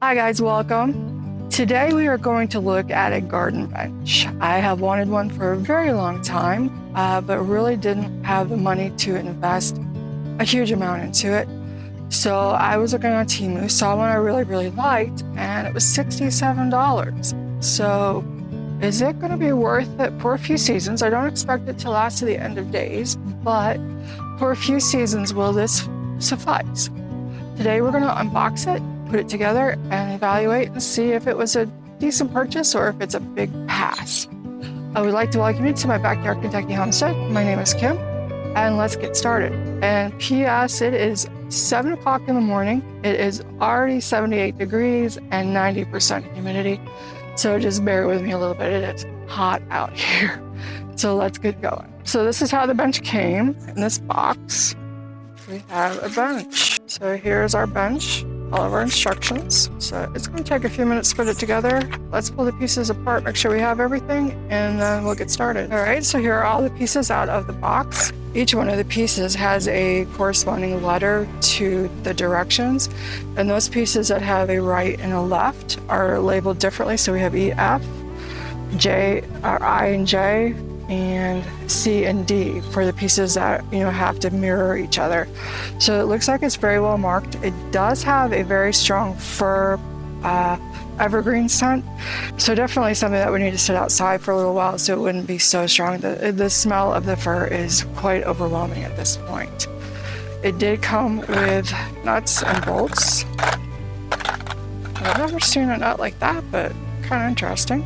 Hi guys, welcome. Today we are going to look at a garden bench. I have wanted one for a very long time, but really didn't have the money to invest a huge amount into it. So I was looking on Temu, saw one I really liked, and it was $67. So is it going to be worth it for a few seasons? I don't expect it to last to the end of days, but for a few seasons, will this suffice? Today we're going to unbox it, put it together, and evaluate and see if it was a decent purchase or if it's a big pass. I would like to welcome you to my backyard Kentucky homestead. My name is Kim, and let's get started. And P.S. it is 7 o'clock in the morning. It is already 78 degrees and 90% humidity. So just bear with me a little bit. It is hot out here. So let's get going. So this is how the bench came in this box. We have a bench. So here's our bench, all of our instructions. So it's going to take a few minutes to put it together. Let's pull the pieces apart, make sure we have everything, and then we'll get started. All right, so here are all the pieces out of the box. Each one of the pieces has a corresponding letter to the directions, and those pieces that have a right and a left are labeled differently. So we have E, F, J, or I and J, and C and D for the pieces that have to mirror each other. So it looks like it's very well marked. It does have a very strong fir evergreen scent, so definitely something that would need to sit outside for a little while so it wouldn't be so strong. The smell of the fir is quite overwhelming at this point. It did come with nuts and bolts. I've never seen a nut like that, but kind of interesting.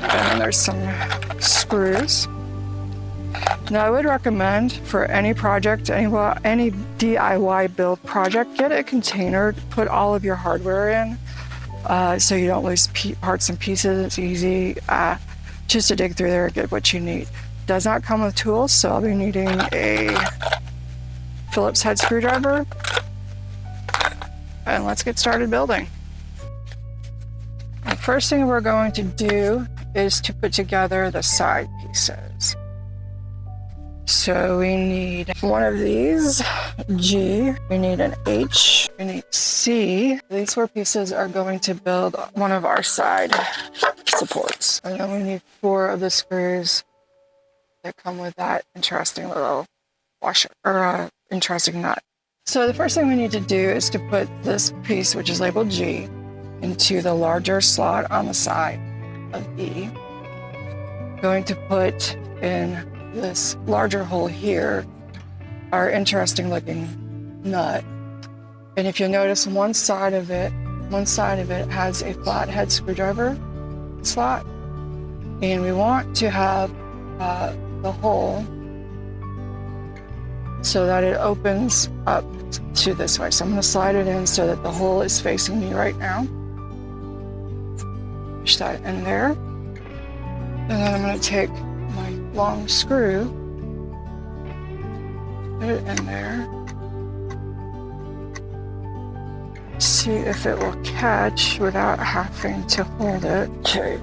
And then there's some screws. Now I would recommend for any project, any DIY build project, get a container to put all of your hardware in so you don't lose parts and pieces. It's easy just to dig through there and get what you need. Does not come with tools, so I'll be needing a Phillips head screwdriver. And let's get started building. The first thing we're going to do is to put together the side pieces. So we need one of these, G, we need an H, we need C. These 4 pieces are going to build one of our side supports. And then we need 4 of the screws that come with that interesting little washer, or interesting nut. So the first thing we need to do is to put this piece, which is labeled G, into the larger slot on the side of E. Going to put in this larger hole here our interesting looking nut. And if you notice, one side of it has a flathead screwdriver slot, and we want to have the hole so that it opens up to this way. So I'm going to slide it in so that the hole is facing me right now. Push that in there. And then I'm going to take my long screw, put it in there, see if it will catch without having to hold it. Okay.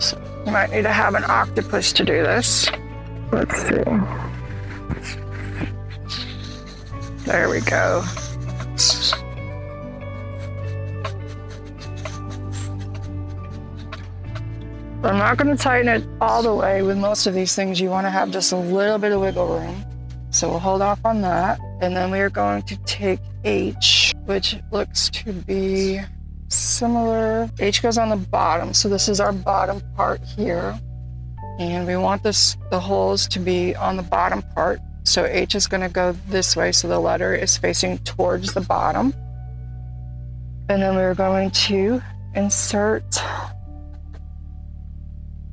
So you might need to have an octopus to do this. Let's see. There we go. I'm not going to tighten it all the way. With most of these things, you want to have just a little bit of wiggle room. So we'll hold off on that. And then we are going to take H, which looks to be similar. H goes on the bottom. So this is our bottom part here. And we want the holes to be on the bottom part. So H is going to go this way, so the letter is facing towards the bottom. And then we're going to insert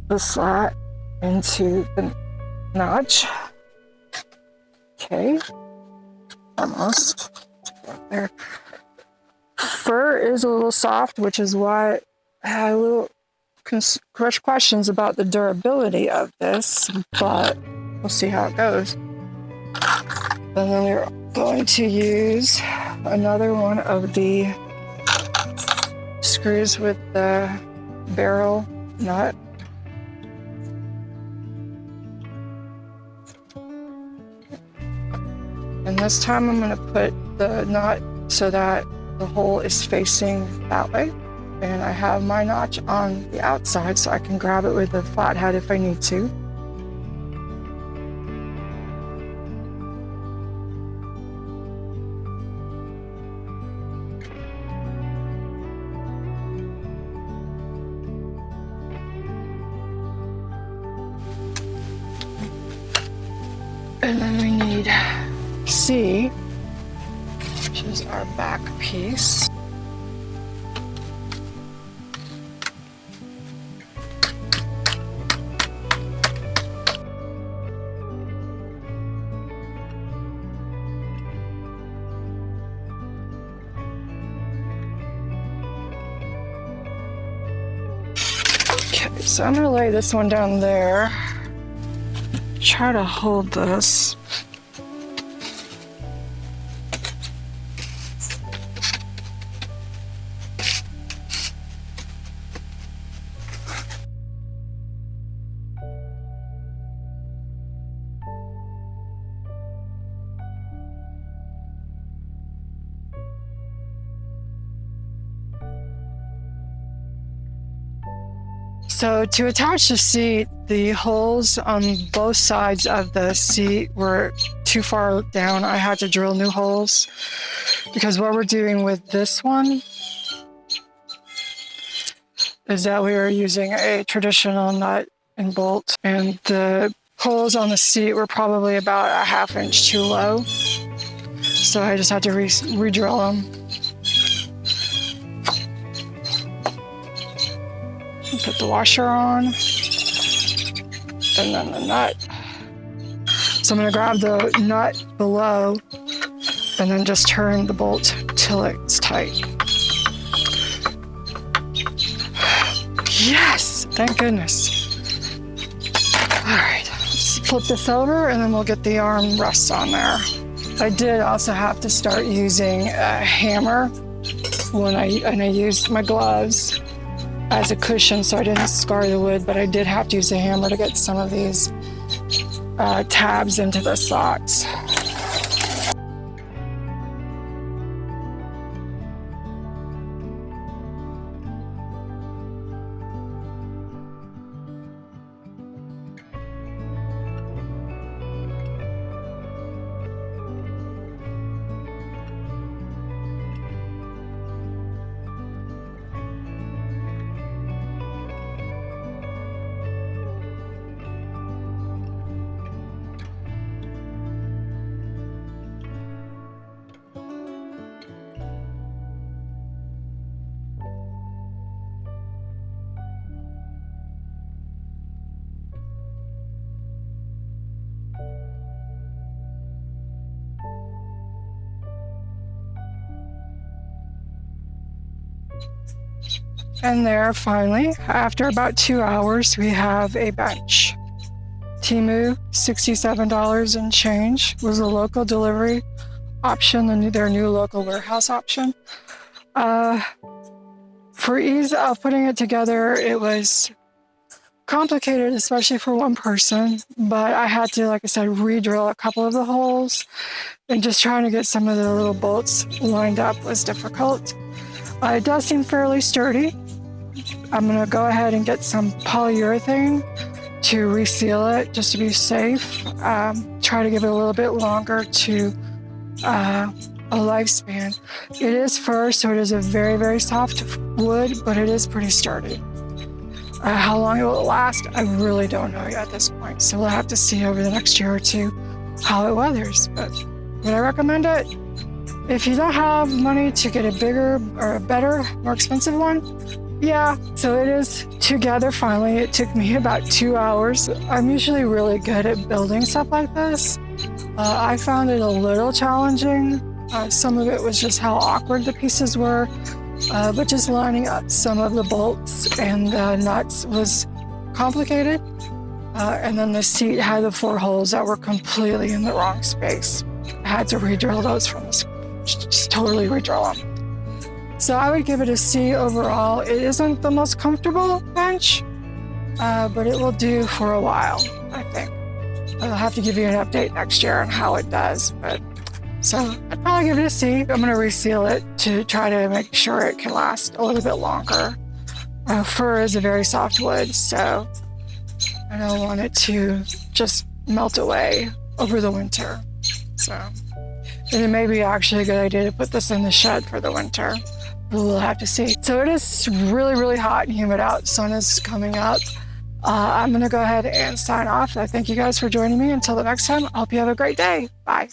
the slot into the notch. Okay, almost there. Fur is a little soft, which is why I had a little questions about the durability of this, but we'll see how it goes. And then we're going to use another one of the screws with the barrel nut. And this time I'm going to put the nut so that the hole is facing that way. And I have my notch on the outside so I can grab it with a flathead if I need to. And then we need C, which is our back piece. Okay, so I'm gonna lay this one down there. Try to hold this. So to attach the seat, the holes on both sides of the seat were too far down. I had to drill new holes because what we're doing with this one is that we are using a traditional nut and bolt, and the holes on the seat were probably about a ½ inch too low. So I just had to re-drill them. Put the washer on, and then the nut. So I'm going to grab the nut below and then just turn the bolt till it's tight. Yes! Thank goodness. All right, let's flip this over and then we'll get the arm rests on there. I did also have to start using a hammer when I used my gloves as a cushion so I didn't scar the wood, but I did have to use a hammer to get some of these tabs into the slots. And there, finally, after about 2 hours, we have a bench. Temu, $67 and change, was a local delivery option, their new local warehouse option. For ease of putting it together, it was complicated, especially for one person, but I had to, like I said, re-drill a couple of the holes, and just trying to get some of the little bolts lined up was difficult. It does seem fairly sturdy. I'm going to go ahead and get some polyurethane to reseal it just to be safe. Try to give it a little bit longer to a lifespan. It is fir, so it is a very, very soft wood, but it is pretty sturdy. How long it will last, I really don't know at this point. So we'll have to see over the next year or two how it weathers. But would I recommend it? If you don't have money to get a bigger or a better, more expensive one, yeah. So it is together finally. It took me about 2 hours. I'm usually really good at building stuff like this. I found it a little challenging. Some of it was just how awkward the pieces were, but just lining up some of the bolts and the nuts was complicated. And then the seat had the 4 holes that were completely in the wrong space. I had to re-drill those from the just totally re-drill them. So I would give it a C overall. It isn't the most comfortable bench, but it will do for a while, I think. I'll have to give you an update next year on how it does, but So I'd probably give it a C. I'm going to reseal it to try to make sure it can last a little bit longer. Fir is a very soft wood, so I don't want it to just melt away over the winter. So, and it may be actually a good idea to put this in the shed for the winter. We'll have to see. So it is really, really hot and humid out. Sun is coming up. I'm going to go ahead and sign off. I thank you guys for joining me. Until the next time, I hope you have a great day. Bye.